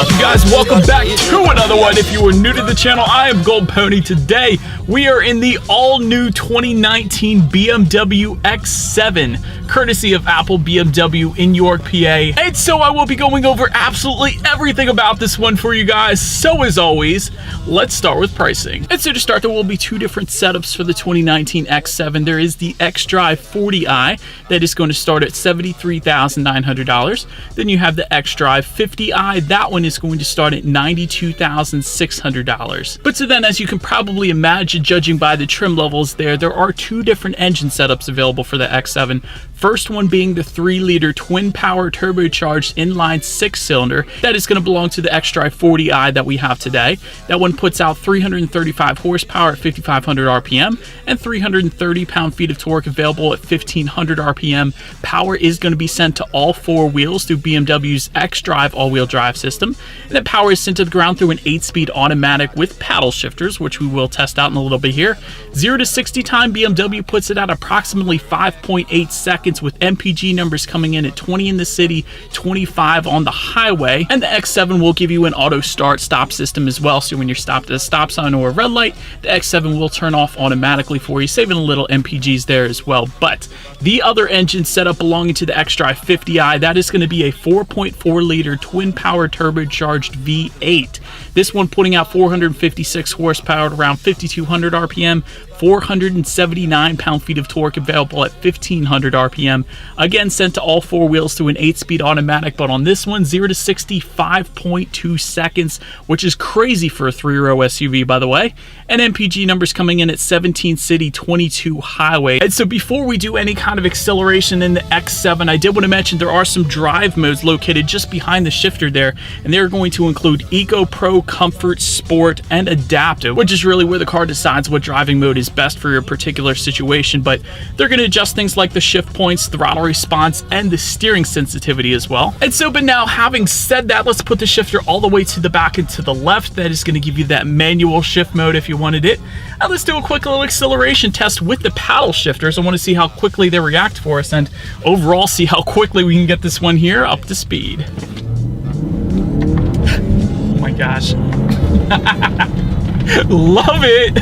up, you guys? Welcome back to another one. If you are new to the channel, I am Gold Pony. Today, we are in the all-new 2019 BMW X7, courtesy of Apple BMW in York, PA. And so I will be going over absolutely everything about this one for you guys. So as always, let's start with pricing. And so to start, there will be two different setups for the 2019 X7. There is the xDrive 40i that is going to start at $73,900. Then you have the xDrive 50i. That one is going to start at $92,600. But so then, as you can probably imagine, judging by the trim levels there are two different engine setups available for the X7. First one being the 3-liter twin-power turbocharged inline 6-cylinder. That is going to belong to the xDrive 40i that we have today. That one puts out 335 horsepower at 5,500 RPM and 330 pound-feet of torque available at 1,500 RPM. Power is going to be sent to all four wheels through BMW's xDrive all-wheel drive system. And that power is sent to the ground through an 8-speed automatic with paddle shifters, which we will test out in a little bit here. 0 to 60 time, BMW puts it at approximately 5.8 seconds, with MPG numbers coming in at 20 in the city, 25 on the highway. And the X7 will give you an auto start stop system as well, so when you're stopped at a stop sign or a red light, the X7 will turn off automatically for you, saving a little MPGs there as well. But the other engine setup belonging to the xDrive 50i, that is going to be a 4.4-liter twin-power turbocharged V8. This one putting out 456 horsepower at around 5,200 RPM, 479 pound-feet of torque available at 1,500 RPM. Again, sent to all four wheels through an 8-speed automatic, but on this one, 0 to 60, 5.2 seconds, which is crazy for a 3-row SUV, by the way. And MPG numbers coming in at 17 city, 22 highway. And so before we do any kind of acceleration in the X7, I did want to mention there are some drive modes located just behind the shifter there, and they're going to include Eco, Pro, Comfort, Sport, and Adaptive, which is really where the car decides what driving mode is best for your particular situation. But they're going to adjust things like the shift points, throttle response, and the steering sensitivity as well. And so, but now having said that, let's put the shifter all the way to the back and to the left. That is going to give you that manual shift mode if you wanted it. And let's do a quick little acceleration test with the paddle shifters. I want to see how quickly they react for us, and overall see how quickly we can get this one here up to speed. Oh my gosh. Love it.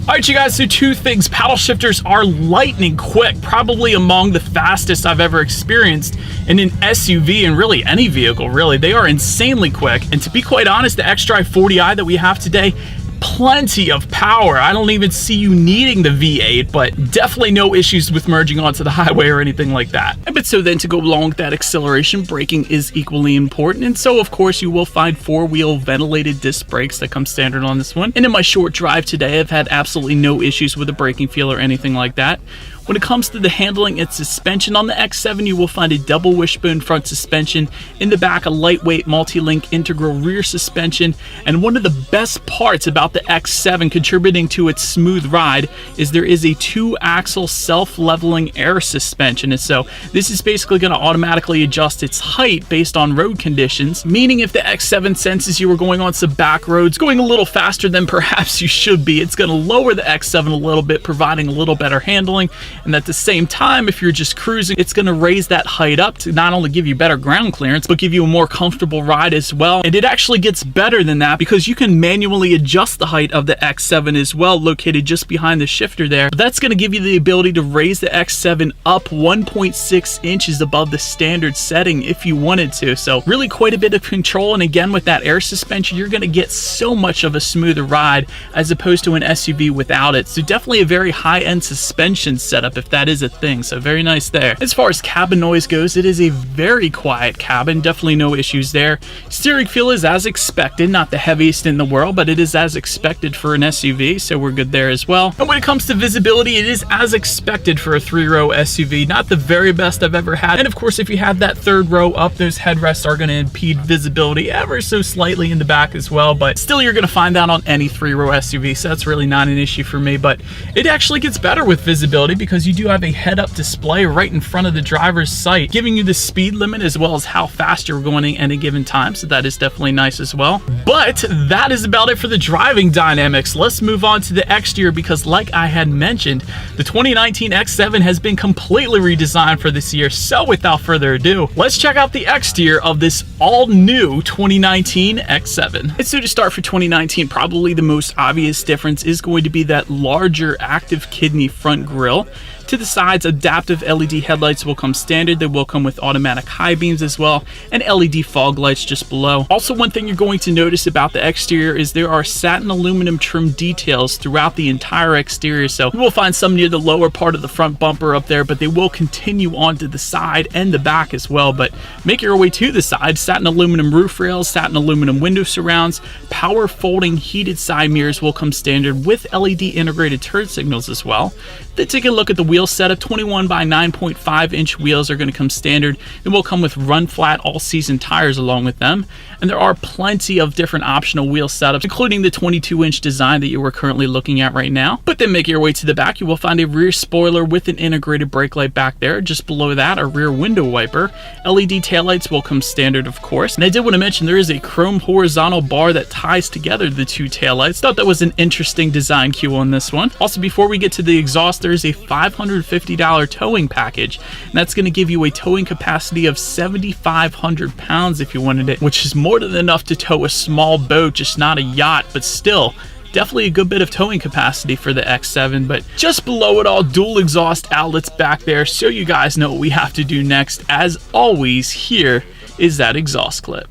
Alright, you guys, so two things. Paddle shifters are lightning quick, probably among the fastest I've ever experienced in an SUV, and really any vehicle, really. They are insanely quick, and to be quite honest, the xDrive 40i that we have today, plenty of power. I don't even see you needing the V8, but definitely no issues with merging onto the highway or anything like that. But so then, to go along with that acceleration, braking is equally important, and so of course you will find 4-wheel ventilated disc brakes that come standard on this one. And in my short drive today, I've had absolutely no issues with the braking feel or anything like that. When it comes to the handling and suspension on the X7, you will find a double wishbone front suspension. In the back, a lightweight multi-link integral rear suspension. And one of the best parts about the X7 contributing to its smooth ride is there is a 2-axle self-leveling air suspension. And so this is basically going to automatically adjust its height based on road conditions, meaning if the X7 senses you were going on some back roads, going a little faster than perhaps you should be, it's going to lower the X7 a little bit, providing a little better handling. And at the same time, if you're just cruising, it's going to raise that height up to not only give you better ground clearance, but give you a more comfortable ride as well. And it actually gets better than that, because you can manually adjust the height of the X7 as well, located just behind the shifter there. But that's going to give you the ability to raise the X7 up 1.6 inches above the standard setting if you wanted to. So really quite a bit of control. And again, with that air suspension, you're going to get so much of a smoother ride as opposed to an SUV without it. So definitely a very high-end suspension setup, if that is a thing. So very nice there. As far as cabin noise goes, it is a very quiet cabin. Definitely no issues there. Steering feel is as expected, not the heaviest in the world, but it is as expected for an SUV, so we're good there as well. And when it comes to visibility, it is as expected for a 3-row SUV. Not the very best I've ever had. And of course, if you have that 3rd row up, those headrests are going to impede visibility ever so slightly in the back as well, but still you're going to find that on any 3-row SUV, so that's really not an issue for me. But it actually gets better with visibility, because because you do have a head-up display right in front of the driver's sight, giving you the speed limit as well as how fast you're going at a given time, so that is definitely nice as well. But that is about it for the driving dynamics. Let's move on to the exterior, because like I had mentioned, the 2019 X7 has been completely redesigned for this year. So without further ado, let's check out the exterior of this all-new 2019 X7. And so to start for 2019, probably the most obvious difference is going to be that larger active kidney front grille. To the sides, adaptive LED headlights will come standard. They will come with automatic high beams as well, and LED fog lights just below. Also, one thing you're going to notice about the exterior is there are satin aluminum trim details throughout the entire exterior. So you will find some near the lower part of the front bumper up there, but they will continue on to the side and the back as well. But make your way to the side, satin aluminum roof rails, satin aluminum window surrounds, power folding heated side mirrors will come standard with LED integrated turn signals as well. Then take a look at the wheel setup. 21 by 9.5 inch wheels are going to come standard, and will come with run flat all season tires along with them. And there are plenty of different optional wheel setups, including the 22 inch design that you are currently looking at right now. But then make your way to the back, you will find a rear spoiler with an integrated brake light back there. Just below that, a rear window wiper. LED taillights will come standard, of course. And I did want to mention there is a chrome horizontal bar that ties together the two taillights. Thought that was an interesting design cue on this one. Also, before we get to the exhaust, there's a $550 towing package, and that's going to give you a towing capacity of 7,500 pounds if you wanted it, which is more than enough to tow a small boat, just not a yacht, but still definitely a good bit of towing capacity for the X7. But just below it all, dual exhaust outlets back there, so you guys know what we have to do next. As always, here is that exhaust clip.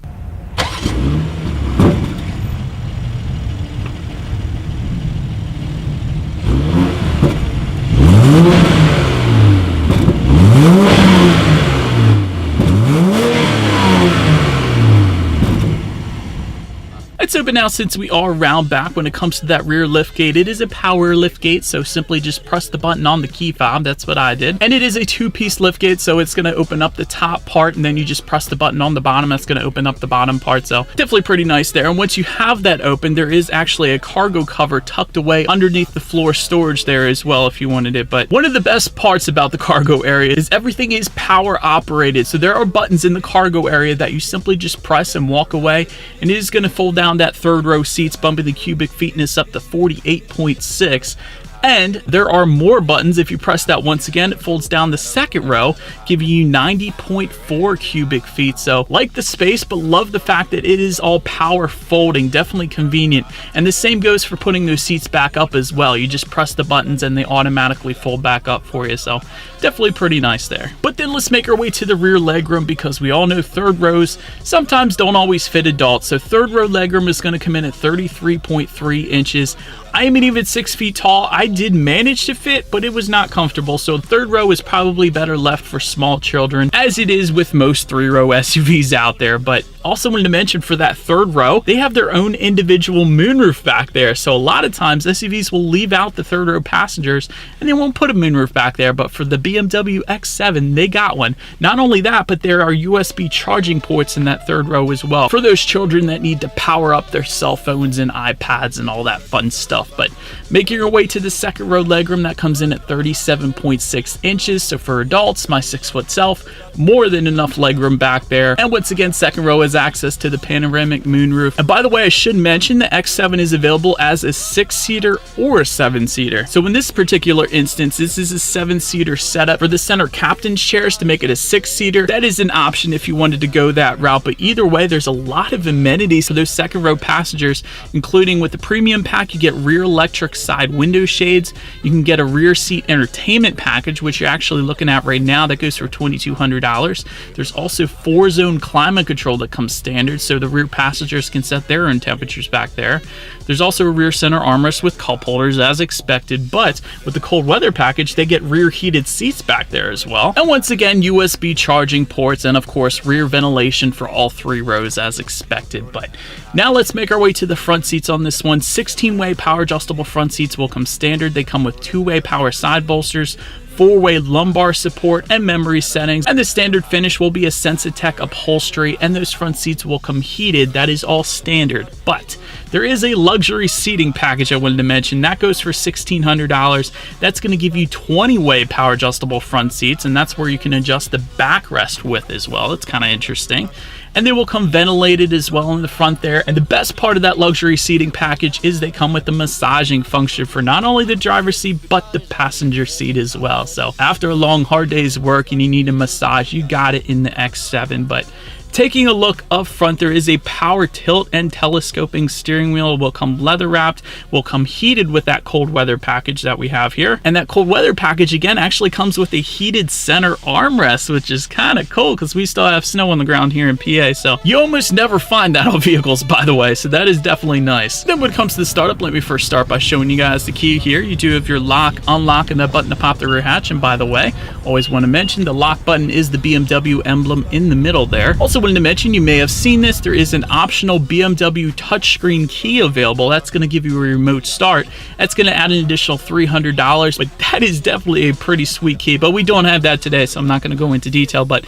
But now, since we are around back, when it comes to that rear lift gate, it is a power lift gate, so simply just press the button on the key fob. That's what I did. And it is a two-piece lift gate, so it's going to open up the top part, and then you just press the button on the bottom. That's going to open up the bottom part, so definitely pretty nice there. And once you have that open, there is actually a cargo cover tucked away underneath the floor storage there as well if you wanted it. But one of the best parts about the cargo area is everything is power operated, so there are buttons in the cargo area that you simply just press and walk away, and it is going to fold down that third row seats, bumping the cubic feetness up to 48.6. And there are more buttons. If you press that once again, it folds down the second row, giving you 90.4 cubic feet. So like the space, but love the fact that it is all power folding. Definitely convenient. And the same goes for putting those seats back up as well. You just press the buttons and they automatically fold back up for you. So definitely pretty nice there. But then let's make our way to the rear legroom, because we all know third rows sometimes don't always fit adults. So third row legroom is going to come in at 33.3 inches. I am an even 6 feet tall. I did manage to fit, but it was not comfortable. So third row is probably better left for small children, as it is with most 3-row SUVs out there. But also wanted to mention, for that third row, they have their own individual moonroof back there. So a lot of times SUVs will leave out the third row passengers and they won't put a moonroof back there. But for the BMW X7, they got one. Not only that, but there are USB charging ports in that third row as well, for those children that need to power up their cell phones and iPads and all that fun stuff. But making your way to the second row legroom, that comes in at 37.6 inches. So for adults, my 6-foot self, more than enough legroom back there. And once again, second row has access to the panoramic moonroof. And by the way, I should mention the X7 is available as a 6-seater or a 7-seater. So in this particular instance, this is a 7-seater setup. For the center captain's chairs, to make it a 6-seater, that is an option if you wanted to go that route. But either way, there's a lot of amenities for those second row passengers, including with the premium pack, you get rear electric side window shades. You can get a rear seat entertainment package, which you're actually looking at right now. That goes for $2,200. There's also 4-zone climate control that comes standard, so the rear passengers can set their own temperatures back there. There's also a rear center armrest with cup holders as expected, but with the cold weather package, they get rear heated seats back there as well. And once again, USB charging ports, and of course, rear ventilation for all 3 rows as expected. But now let's make our way to the front seats on this one. 16-way power adjustable front seats will come standard. They come with 2-way power side bolsters, 4-way lumbar support and memory settings, and the standard finish will be a Sensitech upholstery, and those front seats will come heated. That is all standard, but there is a luxury seating package I wanted to mention. That goes for $1,600. That's going to give you 20-way power adjustable front seats, and that's where you can adjust the backrest width as well. It's kind of interesting. And they will come ventilated as well in the front there. And the best part of that luxury seating package is they come with the massaging function for not only the driver's seat, but the passenger seat as well. So after a long, hard day's work and you need a massage, you got it in the X7. But taking a look up front, there is a power tilt and telescoping steering wheel. It will come leather wrapped, will come heated with that cold weather package that we have here. And that cold weather package, again, actually comes with a heated center armrest, which is kind of cool because we still have snow on the ground here in PA. So you almost never find that on vehicles, by the way. So that is definitely nice. Then when it comes to the startup, let me first start by showing you guys the key here. You do have your lock, unlock, and that button to pop the rear hatch. And by the way, always want to mention the lock button is the BMW emblem in the middle there. Also wanted to mention, you may have seen this, there is an optional BMW touchscreen key available. That's going to give you a remote start. That's going to add an additional $300, but that is definitely a pretty sweet key. But we don't have that today, so I'm not going to go into detail, but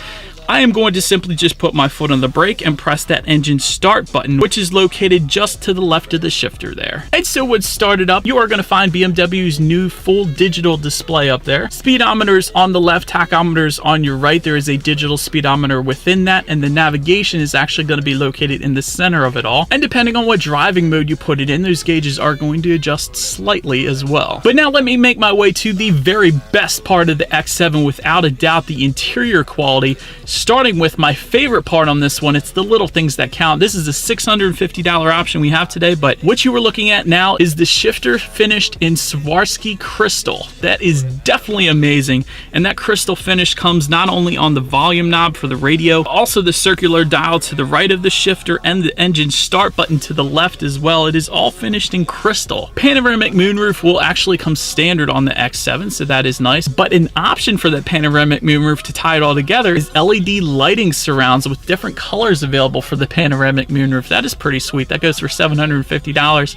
I am going to simply just put my foot on the brake and press that engine start button, which is located just to the left of the shifter there. And so when started up, you are going to find BMW's new full digital display up there. Speedometers on the left, tachometers on your right. There is a digital speedometer within that, and the navigation is actually going to be located in the center of it all. And depending on what driving mode you put it in, those gauges are going to adjust slightly as well. But now let me make my way to the very best part of the X7, without a doubt, the interior quality. Starting with my favorite part on this one, it's the little things that count. This is a $650 option we have today, but what you are looking at now is the shifter finished in Swarovski crystal. That is definitely amazing, and that crystal finish comes not only on the volume knob for the radio, also the circular dial to the right of the shifter and the engine start button to the left as well. It is all finished in crystal. Panoramic moonroof will actually come standard on the X7, so that is nice, but an option for that panoramic moonroof to tie it all together is LED lighting surrounds with different colors available for the panoramic moonroof. That is pretty sweet. That goes for $750.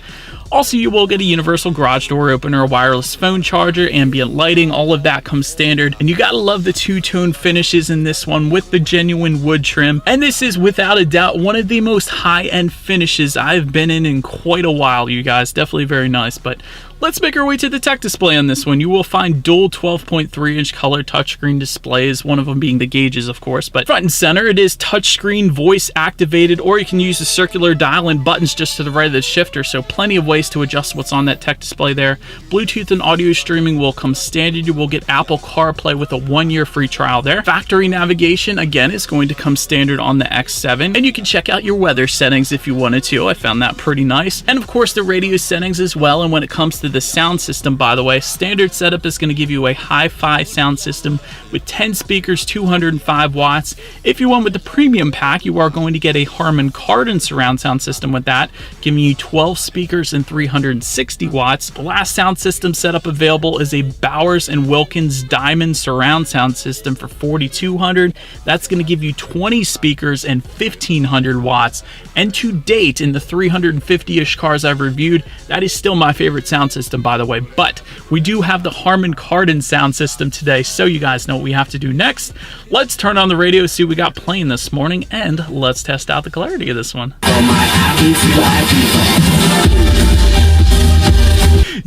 Also, you will get a universal garage door opener, a wireless phone charger, ambient lighting. All of that comes standard. And you gotta love the two-tone finishes in this one with the genuine wood trim. And this is without a doubt one of the most high-end finishes I've been in quite a while, you guys. Definitely very nice. But let's make our way to the tech display on this one. You will find dual 12.3-inch color touchscreen displays, one of them being the gauges, of course. But front and center, it is touchscreen voice activated, or you can use the circular dial and buttons just to the right of the shifter. So plenty of ways to adjust what's on that tech display there. Bluetooth and audio streaming will come standard. You will get Apple CarPlay with a 1-year free trial there. Factory navigation, again, is going to come standard on the X7. And you can check out your weather settings if you wanted to. I found that pretty nice. And of course, the radio settings as well. And when it comes to the sound system, by the way, standard setup is going to give you a hi-fi sound system with 10 speakers, 205 watts. If you went with the premium pack, you are going to get a Harman Kardon surround sound system with that, giving you 12 speakers and 360 watts. The last sound system setup available is a Bowers & Wilkins Diamond surround sound system for $4,200. That's going to give you 20 speakers and 1,500 watts. And to date, in the 350-ish cars I've reviewed, that is still my favorite sound system, by the way. But we do have the Harman Kardon sound system today, so you guys know what we have to do next. Let's turn on the radio, see what we got playing this morning, and let's test out the clarity of this one.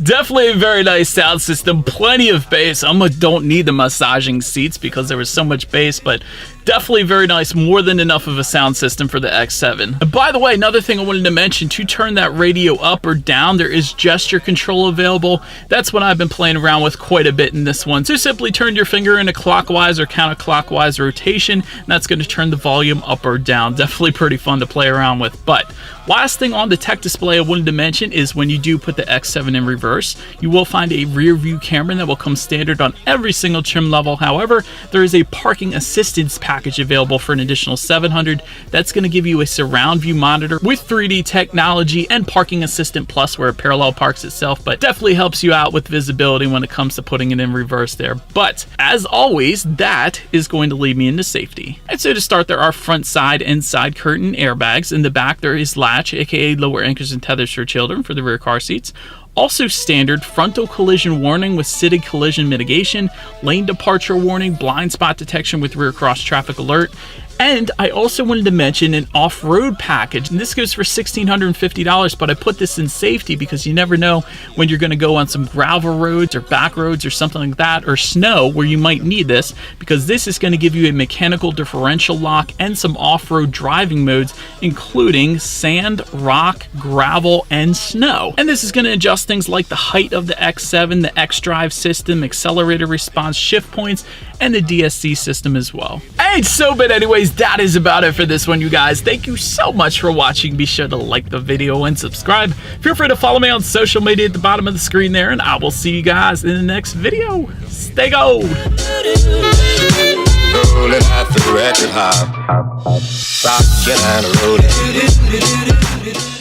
Definitely a very nice sound system, plenty of bass. I almost don't need the massaging seats because there was so much bass, but definitely very nice, more than enough of a sound system for the X7. And by the way, another thing I wanted to mention, to turn that radio up or down, there is gesture control available. That's what I've been playing around with quite a bit in this one. So simply turn your finger in a clockwise or counterclockwise rotation, and that's going to turn the volume up or down. Definitely pretty fun to play around with. But last thing on the tech display I wanted to mention is when you do put the X7 in reverse, you will find a rear view camera that will come standard on every single trim level. However, there is a parking assistance package available for an additional $700. That's going to give you a surround view monitor with 3D technology and parking assistant plus, where it parallel parks itself, but definitely helps you out with visibility when it comes to putting it in reverse there. But as always, that is going to lead me into safety. And so to start, there are front, side, and side curtain airbags. In the back, there is latch, aka lower anchors and tethers for children, for the rear car seats. Also standard frontal collision warning with city collision mitigation, lane departure warning, blind spot detection with rear cross traffic alert. And I also wanted to mention an off-road package, and this goes for $1,650, but I put this in safety because you never know when you're going to go on some gravel roads or back roads or something like that, or snow where you might need this, because this is going to give you a mechanical differential lock and some off-road driving modes, including sand, rock, gravel, and snow. And this is going to adjust things like the height of the X7, the X-Drive system, accelerator response, shift points, and the DSC system as well. Alright, but anyways, that is about it for this one, you guys. Thank you so much for watching. Be sure to like the video and subscribe. Feel free to follow me on social media at the bottom of the screen there, and I will see you guys in the next video. Stay gold! Rolling out the record hop, rockin' and rollin'.